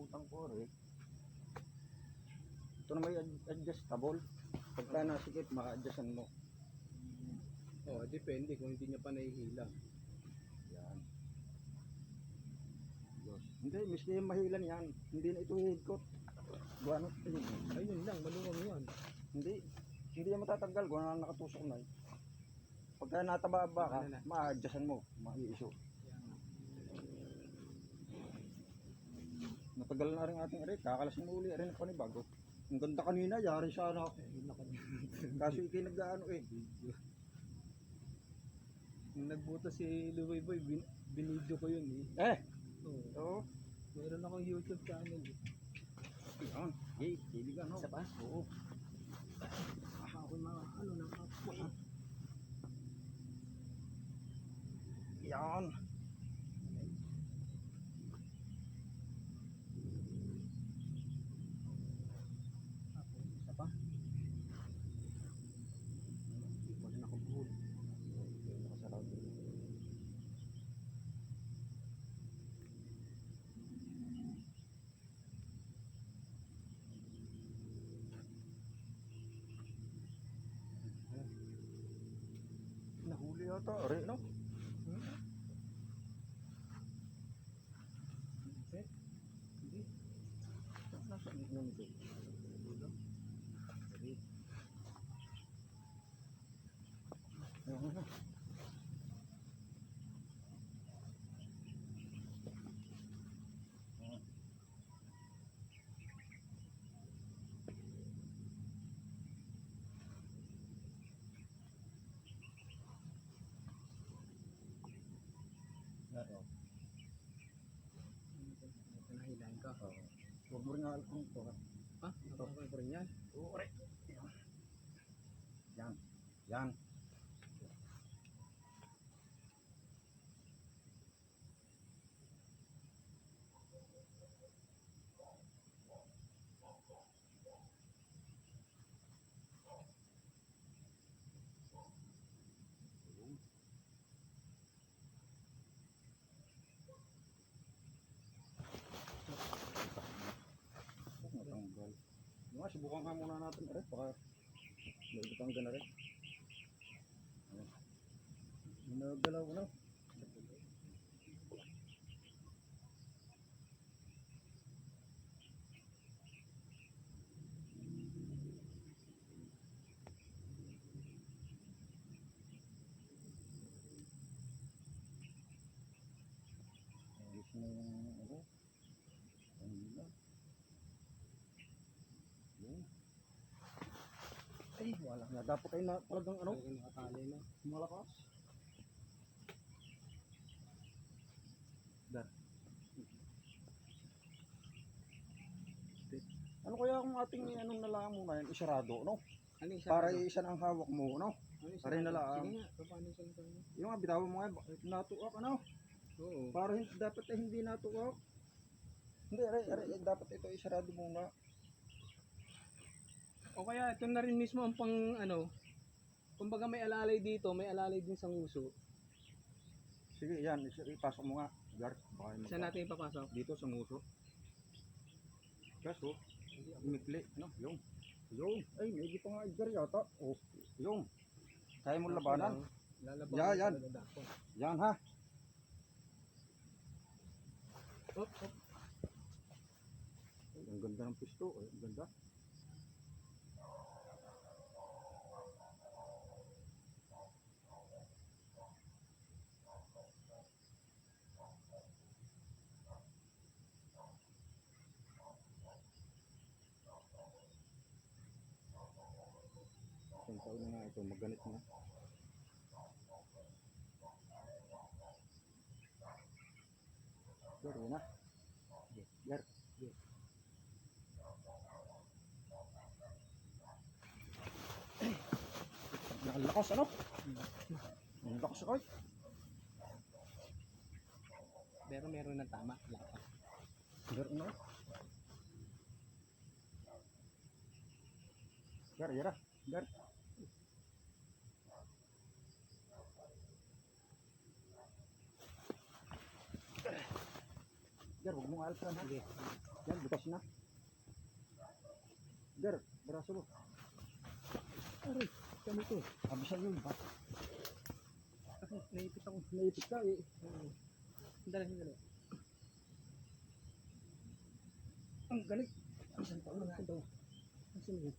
nakalimutan ko rin. Ito na may adjustable. Pagka nasikip, maka-adjustan mo. Oh, depende kung hindi niya pa nahihila. Yan. Diyos. Hindi, miski yung mahilan yan. Hindi na ito hihigkot. Buwan, Ayun lang, maluwang yan. hindi. Hindi yan matatanggal kung ano nakatusok na. Pagka natababa ka, ma-adjustan mo. Ma-i-issue. Matagal na rin ating aray. Kakalas mo uli rin pa ni bago. Ang ganda kanina, yari sana ako. Kaso ikinag-ano eh. Nung nagbuta si Luway Boy, binidyo ko yun eh. Oo. Oo. Meron akong YouTube channel eh. Yan. Hey, kaibigan no. Isa pa? Oo. Ako mga ano na kapwa. Yan. Isa pa? Hindi pa rin ako buhol. Nakasarap. Nahuli yata. Aray no? Hindi. Nasa gitna nito. Aray. Ayan na. Ano? Nahilahin ka. Huwag mo rin alkong ito ha. Ha? Nakakay ko rin yan. Oo, aray. Yan. Yan. Matanggal. Mga subukan ka muna natin rin. Baka maibutang ka na rin. Nagalaw ko na. Ayos na yung ano. Ang hila. Yun. Ay, wala nga. Dapat ay na talagang ano. Talagang nakatali na. Malakas. Dar. Ano kaya kung ating anong nalang muna yan, isarado, no? Ano isa? Para isa ang hawak mo, no? Ano isa? Pareho na lang. Sige nga, paano isa na tayo? Yung nga, bitawan mo nga, natuak, ano? Oo. Para dapat ay hindi natuak. Hindi, dapat ito isarado muna. O kaya ito na rin mismo ang pang ano, kumbaga may alalay dito, may alalay din sa nguso. Sige, yan, ipasok mo nga. Gar, baka yung Saan natin ipapasok? dito sa nguso. Kaso, umikli, ano? Yung. Ay, may pa nga Gar yata. Oh, yung. Kaya mo labanan? Lalabanan. Yeah, yan. talaga ako. Yan ha. Op, op. Ay, ang ganda ng pisto. Ay, ang ganda. Isang taon na nga ito, magganit na. Gar, yun na. Gar. Nakalakas ano? Nakalakas ako. Pero meron ng tama. Wala pa. Gar, ano? Gar, yara. Gar. Gar, huwag mong alpran ha. Sige. Yan, bukas na. Gar, braso mo. Aray, kami to. Sabi sa yun, ha? Ako, naipit ako. Naipit ka eh. Dala. Ang galing. Ang galing. Ang galing.